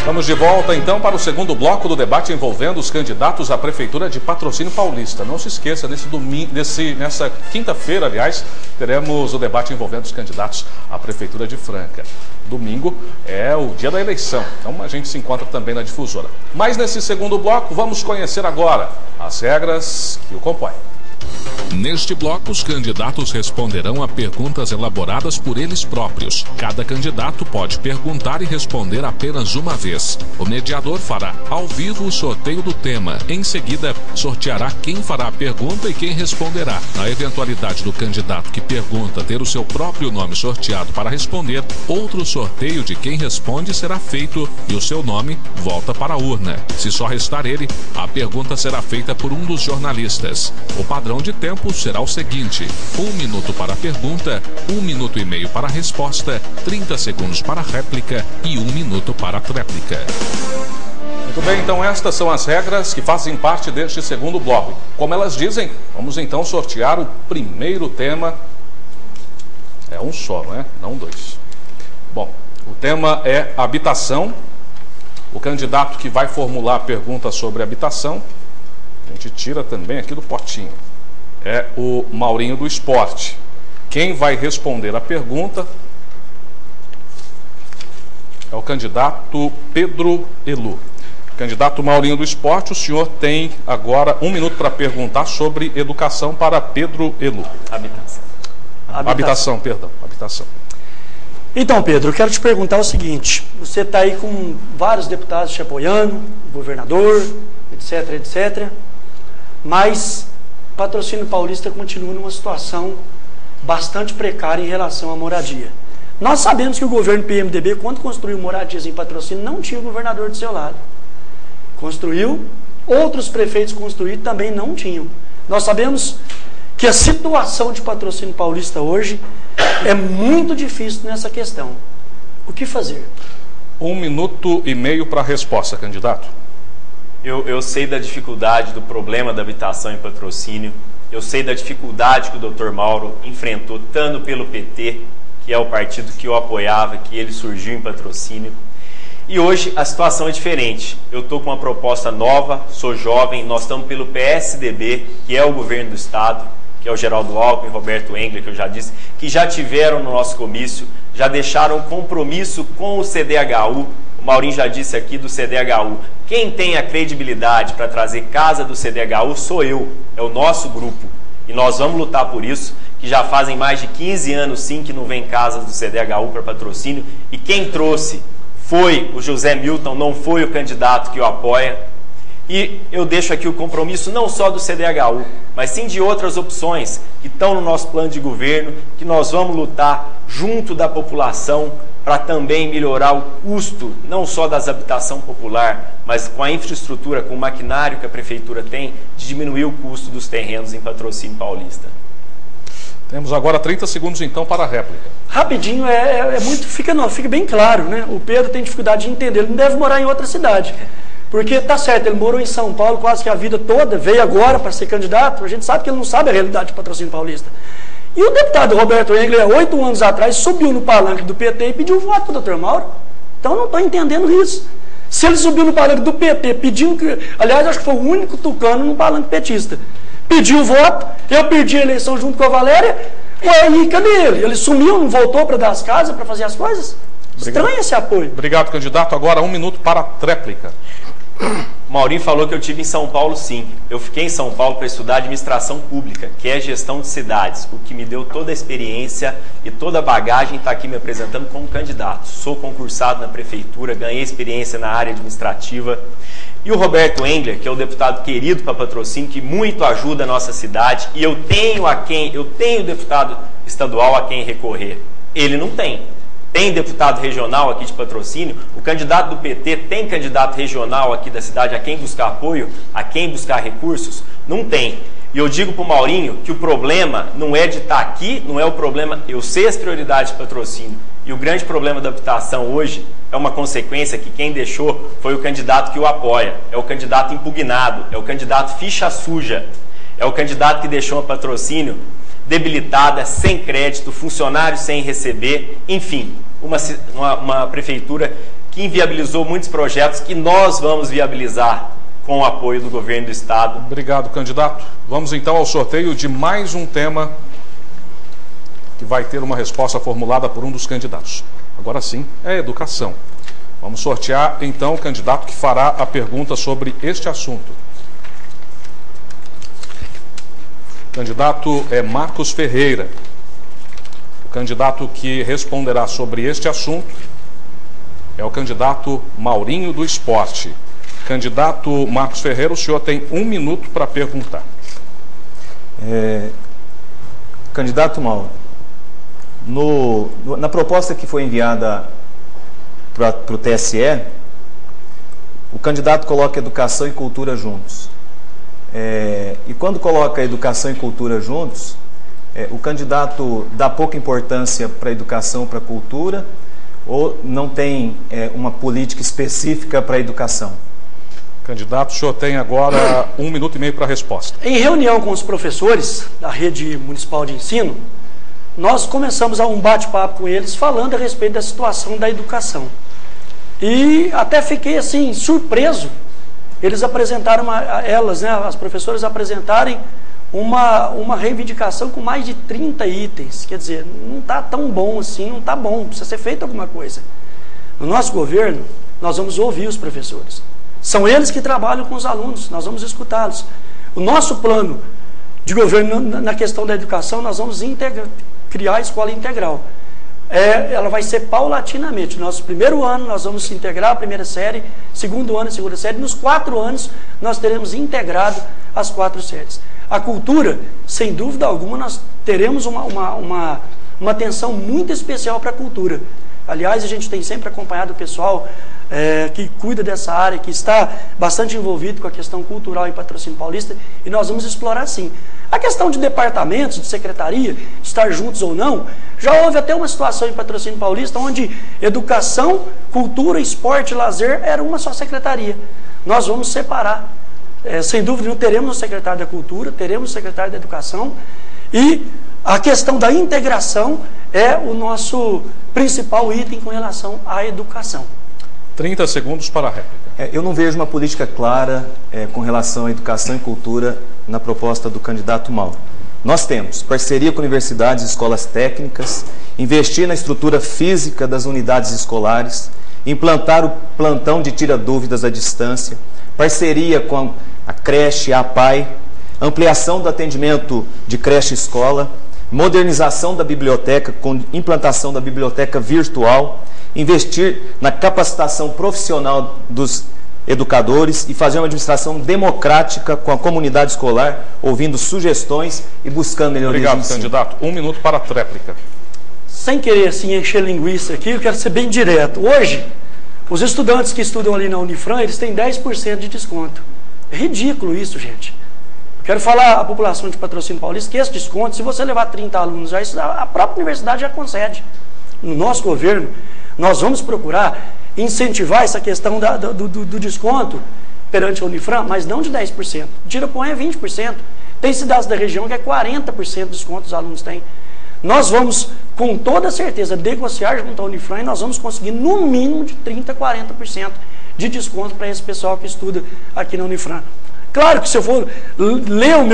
Vamos de volta então para o segundo bloco do debate envolvendo os candidatos à Prefeitura de Patrocínio Paulista. Não se esqueça, nessa quinta-feira, aliás, teremos o debate envolvendo os candidatos à Prefeitura de Franca. Domingo é o dia da eleição, então a gente se encontra também na difusora. Mas nesse segundo bloco, vamos conhecer agora as regras que o compõem. Neste bloco, os candidatos responderão a perguntas elaboradas por eles próprios. Cada candidato pode perguntar e responder apenas uma vez. O mediador fará ao vivo o sorteio do tema. Em seguida, sorteará quem fará a pergunta e quem responderá. Na eventualidade do candidato que pergunta ter o seu próprio nome sorteado para responder, outro sorteio de quem responde será feito e o seu nome volta para a urna. Se só restar ele, a pergunta será feita por um dos jornalistas. O padrão de tempo será o seguinte: 1 minuto para a pergunta, 1 minuto e meio para a resposta, 30 segundos para a réplica e 1 minuto para a tréplica. Muito bem, então estas são as regras que fazem parte deste segundo bloco. Como elas dizem, vamos então sortear o primeiro tema. É um só, não é? Não dois. Bom, o tema é habitação. O candidato que vai formular a pergunta sobre habitação, a gente tira também aqui do potinho, é o Maurinho do Esporte. Quem vai responder a pergunta é o candidato Pedro Elu. Candidato Maurinho do Esporte, o senhor tem agora 1 minuto para perguntar sobre educação para Pedro Elu. Habitação. Então, Pedro, eu quero te perguntar o seguinte: você está aí com vários deputados te apoiando, governador, etc, etc, mas Patrocínio Paulista continua numa situação bastante precária em relação à moradia. Nós sabemos que o governo PMDB, quando construiu moradias em Patrocínio, não tinha o governador do seu lado. Construiu, outros prefeitos construíram também não tinham. Nós sabemos que a situação de Patrocínio Paulista hoje é muito difícil nessa questão. O que fazer? 1 minuto e meio para a resposta, candidato. Eu sei da dificuldade do problema da habitação em Patrocínio. Eu sei da dificuldade que o Dr. Mauro enfrentou, tanto pelo PT, que é o partido que eu apoiava, que ele surgiu em Patrocínio. E hoje a situação é diferente. Eu estou com uma proposta nova, sou jovem, nós estamos pelo PSDB, que é o governo do Estado, que é o Geraldo Alckmin, Roberto Engler, que eu já disse, que já tiveram no nosso comício, já deixaram compromisso com o CDHU. O Maurinho já disse aqui do CDHU. Quem tem a credibilidade para trazer casa do CDHU sou eu, é o nosso grupo. E nós vamos lutar por isso, que já fazem mais de 15 anos sim que não vem casas do CDHU para Patrocínio. E quem trouxe foi o José Milton, não foi o candidato que o apoia. E eu deixo aqui o compromisso não só do CDHU, mas sim de outras opções que estão no nosso plano de governo, que nós vamos lutar junto da população para também melhorar o custo, não só das habitação popular, mas com a infraestrutura, com o maquinário que a Prefeitura tem, de diminuir o custo dos terrenos em Patrocínio Paulista. Temos agora 30 segundos então para a réplica. Rapidinho, fica bem claro, né? O Pedro tem dificuldade de entender, ele não deve morar em outra cidade. Porque tá certo, ele morou em São Paulo quase que a vida toda, veio agora para ser candidato, a gente sabe que ele não sabe a realidade de Patrocínio Paulista. E o deputado Roberto Engler, 8 anos atrás, subiu no palanque do PT e pediu voto para o Dr. Mauro. Então eu não estou entendendo isso. Se ele subiu no palanque do PT pedindo, aliás, acho que foi o único tucano no palanque petista, pediu voto, eu perdi a eleição junto com a Valéria, e cadê ele? Ele sumiu, não voltou para dar as casas, para fazer as coisas? Estranho esse apoio. Obrigado, candidato. Agora 1 minuto para a tréplica. O Maurinho falou que eu estive em São Paulo, sim. Eu fiquei em São Paulo para estudar administração pública, que é gestão de cidades, o que me deu toda a experiência e toda a bagagem está aqui me apresentando como candidato. Sou concursado na prefeitura, ganhei experiência na área administrativa. E o Roberto Engler, que é o deputado querido para Patrocínio, que muito ajuda a nossa cidade, e eu tenho deputado estadual a quem recorrer. Ele não tem. Tem deputado regional aqui de Patrocínio, o candidato do PT tem candidato regional aqui da cidade a quem buscar apoio, a quem buscar recursos? Não tem. E eu digo para o Maurinho que o problema não é de estar aqui, não é o problema, eu sei as prioridades de Patrocínio. E o grande problema da habitação hoje é uma consequência que quem deixou foi o candidato que o apoia, é o candidato impugnado, é o candidato ficha suja, é o candidato que deixou a Patrocínio debilitada, sem crédito, funcionários sem receber, enfim, uma prefeitura que inviabilizou muitos projetos que nós vamos viabilizar com o apoio do governo do estado. Obrigado, candidato. Vamos então ao sorteio de mais um tema que vai ter uma resposta formulada por um dos candidatos. Agora sim, é educação. Vamos sortear então o candidato que fará a pergunta sobre este assunto. O candidato é Marcos Ferreira. O candidato que responderá sobre este assunto é o candidato Maurinho do Esporte. Candidato Marcos Ferreira, o senhor tem 1 minuto para perguntar. Candidato Mauro, na proposta que foi enviada para o TSE, o candidato coloca educação e cultura juntos. E quando coloca educação e cultura juntos, o candidato dá pouca importância para a educação, para a cultura, ou não tem uma política específica para a educação? Candidato, o senhor tem agora 1 minuto e meio para a resposta. Em reunião com os professores da rede municipal de ensino, nós começamos um bate-papo com eles falando a respeito da situação da educação. E até fiquei assim, surpreso. Eles apresentaram, as professoras apresentarem uma reivindicação com mais de 30 itens. Quer dizer, não está tão bom assim, não está bom, precisa ser feita alguma coisa. No nosso governo, nós vamos ouvir os professores. São eles que trabalham com os alunos, nós vamos escutá-los. O nosso plano de governo na questão da educação, nós vamos criar a escola integral. Ela vai ser paulatinamente. Nosso primeiro ano, nós vamos integrar a primeira série, segundo ano, a segunda série. Nos 4 anos, nós teremos integrado as 4 séries. A cultura, sem dúvida alguma, nós teremos uma atenção muito especial para a cultura. Aliás, a gente tem sempre acompanhado o pessoal que cuida dessa área, que está bastante envolvido com a questão cultural em Patrocínio Paulista, e nós vamos explorar sim. A questão de departamentos, de secretaria, de estar juntos ou não, já houve até uma situação em Patrocínio Paulista onde educação, cultura, esporte e lazer era uma só secretaria. Nós vamos separar. Sem dúvida, não teremos o secretário da cultura, teremos o secretário da educação, e a questão da integração é o nosso principal item com relação à educação. 30 segundos para a réplica. Eu não vejo uma política clara com relação à educação e cultura na proposta do candidato Mauro. Nós temos parceria com universidades e escolas técnicas, investir na estrutura física das unidades escolares, implantar o plantão de tira-dúvidas à distância, parceria com a creche, a APAI, ampliação do atendimento de creche-escola, modernização da biblioteca com implantação da biblioteca virtual, investir na capacitação profissional dos educadores e fazer uma administração democrática com a comunidade escolar, ouvindo sugestões e buscando melhorias. Obrigado, candidato. 1 minuto para a tréplica. Sem querer assim, encher linguiça aqui, eu quero ser bem direto. Hoje, os estudantes que estudam ali na Unifran, eles têm 10% de desconto. É ridículo isso, gente. Quero falar à população de Patrocínio Paulista que esse desconto, se você levar 30 alunos, a própria universidade já concede. No nosso governo, nós vamos procurar incentivar essa questão do desconto perante a Unifran, mas não de 10%. Tirapões é 20%. Tem cidades da região que é 40% de desconto os alunos têm. Nós vamos, com toda certeza, negociar junto à Unifran e nós vamos conseguir no mínimo de 30% a 40% de desconto para esse pessoal que estuda aqui na Unifran. Claro que se eu for ler o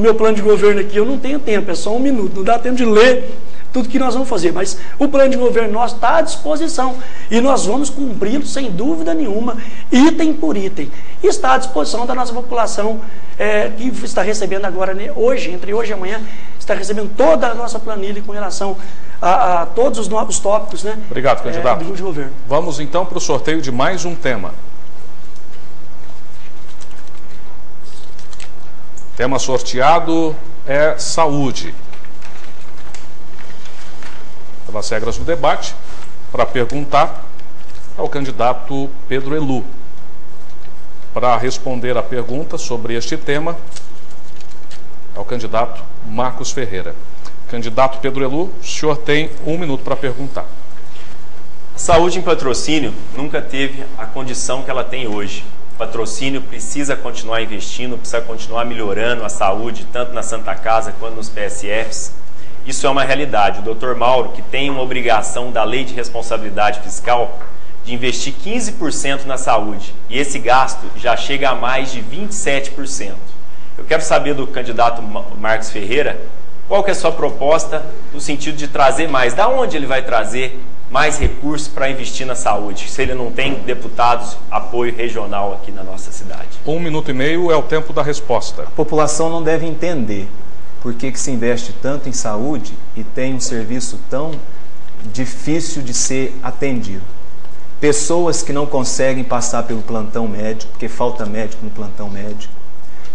meu plano de governo aqui, eu não tenho tempo, é só 1 minuto, não dá tempo de ler tudo que nós vamos fazer, mas o plano de governo nosso está à disposição e nós vamos cumpri-lo sem dúvida nenhuma, item por item. E está à disposição da nossa população que está recebendo agora, hoje, entre hoje e amanhã, está recebendo toda a nossa planilha com relação a todos os novos tópicos, né? Obrigado, candidato. Do governo. Vamos então para o sorteio de mais um tema. Tema sorteado é saúde. Pelas regras do debate, para perguntar ao candidato Pedro Elu. Para responder a pergunta sobre este tema, ao candidato Marcos Ferreira. Candidato Pedro Elu, o senhor tem 1 minuto para perguntar. A saúde em Patrocínio nunca teve a condição que ela tem hoje. Patrocínio precisa continuar investindo, precisa continuar melhorando a saúde, tanto na Santa Casa quanto nos PSFs. Isso é uma realidade. O Dr. Mauro, que tem uma obrigação da Lei de Responsabilidade Fiscal, de investir 15% na saúde, e esse gasto já chega a mais de 27%. Eu quero saber do candidato Marcos Ferreira, qual que é a sua proposta no sentido de trazer mais? Da onde ele vai trazer mais recursos para investir na saúde, se ele não tem deputados, apoio regional aqui na nossa cidade? 1 minuto e meio é o tempo da resposta. A população não deve entender por que se investe tanto em saúde e tem um serviço tão difícil de ser atendido. Pessoas que não conseguem passar pelo plantão médico, porque falta médico no plantão médico.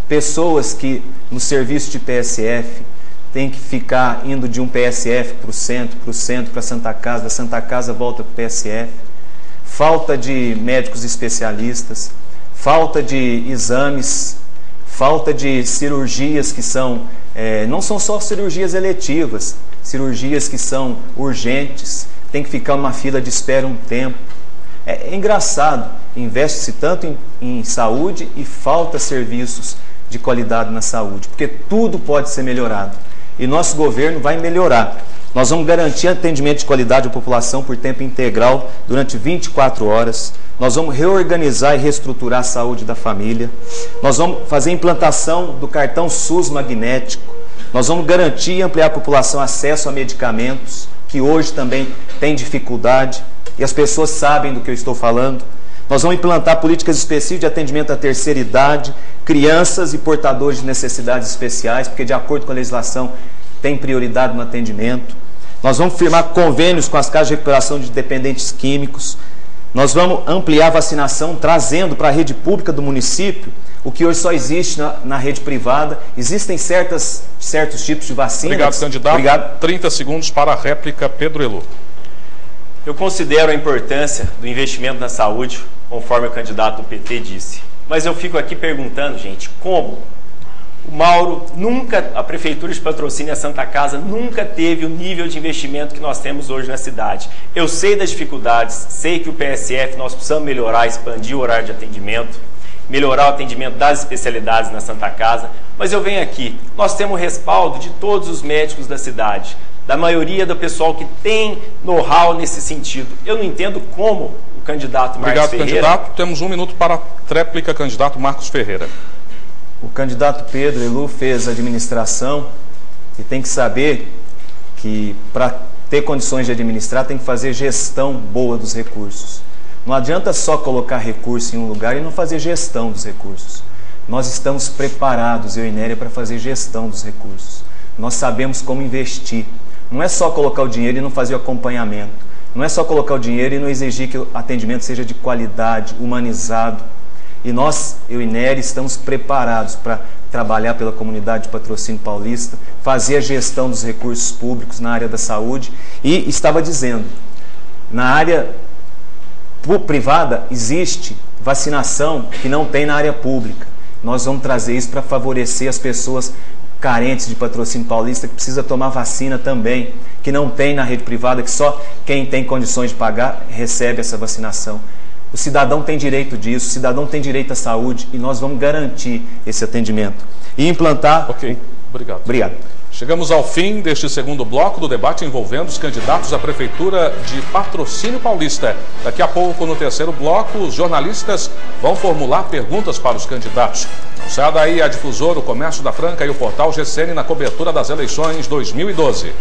Pessoas que no serviço de PSF tem que ficar indo de um PSF para o centro, para a Santa Casa, da Santa Casa volta para o PSF. Falta de médicos especialistas, falta de exames, falta de cirurgias que são, não são só cirurgias eletivas, cirurgias que são urgentes, tem que ficar numa fila de espera um tempo. É engraçado, investe-se tanto em saúde e falta serviços de qualidade na saúde, porque tudo pode ser melhorado. E nosso governo vai melhorar. Nós vamos garantir atendimento de qualidade à população por tempo integral durante 24 horas. Nós vamos reorganizar e reestruturar a saúde da família. Nós vamos fazer a implantação do cartão SUS magnético. Nós vamos garantir e ampliar a população acesso a medicamentos, que hoje também tem dificuldade, e as pessoas sabem do que eu estou falando. Nós vamos implantar políticas específicas de atendimento à terceira idade, crianças e portadores de necessidades especiais, porque de acordo com a legislação tem prioridade no atendimento. Nós vamos firmar convênios com as casas de recuperação de dependentes químicos. Nós vamos ampliar a vacinação, trazendo para a rede pública do município o que hoje só existe na rede privada. Existem certos tipos de vacinas. Obrigado, candidato. Obrigado. 30 segundos para a réplica, Pedro Elu. Eu considero a importância do investimento na saúde, conforme o candidato do PT disse. Mas eu fico aqui perguntando, gente, como? O Mauro nunca, a Prefeitura de Patrocínio e a Santa Casa nunca teve o nível de investimento que nós temos hoje na cidade. Eu sei das dificuldades, sei que o PSF nós precisamos melhorar, expandir o horário de atendimento, melhorar o atendimento das especialidades na Santa Casa, mas eu venho aqui, nós temos o respaldo de todos os médicos da cidade, da maioria do pessoal que tem know-how nesse sentido. Eu não entendo como o candidato Marcos Ferreira... Obrigado, candidato. Temos 1 minuto para a tréplica, candidato Marcos Ferreira. O candidato Pedro Elu fez administração e tem que saber que para ter condições de administrar tem que fazer gestão boa dos recursos. Não adianta só colocar recurso em um lugar e não fazer gestão dos recursos. Nós estamos preparados, eu e Néria, para fazer gestão dos recursos. Nós sabemos como investir. Não é só colocar o dinheiro e não fazer o acompanhamento. Não é só colocar o dinheiro e não exigir que o atendimento seja de qualidade, humanizado. E nós, eu e Nery, estamos preparados para trabalhar pela comunidade de Patrocínio Paulista, fazer a gestão dos recursos públicos na área da saúde. E estava dizendo, na área privada existe vacinação que não tem na área pública. Nós vamos trazer isso para favorecer as pessoas carentes de Patrocínio Paulista, que precisa tomar vacina também, que não tem na rede privada, que só quem tem condições de pagar recebe essa vacinação. O cidadão tem direito disso, o cidadão tem direito à saúde e nós vamos garantir esse atendimento. E implantar... Ok, obrigado. Obrigado. Chegamos ao fim deste segundo bloco do debate envolvendo os candidatos à Prefeitura de Patrocínio Paulista. Daqui a pouco, no terceiro bloco, os jornalistas vão formular perguntas para os candidatos. Sai daí a Difusora, o Comércio da Franca e o portal GCN na cobertura das eleições 2012.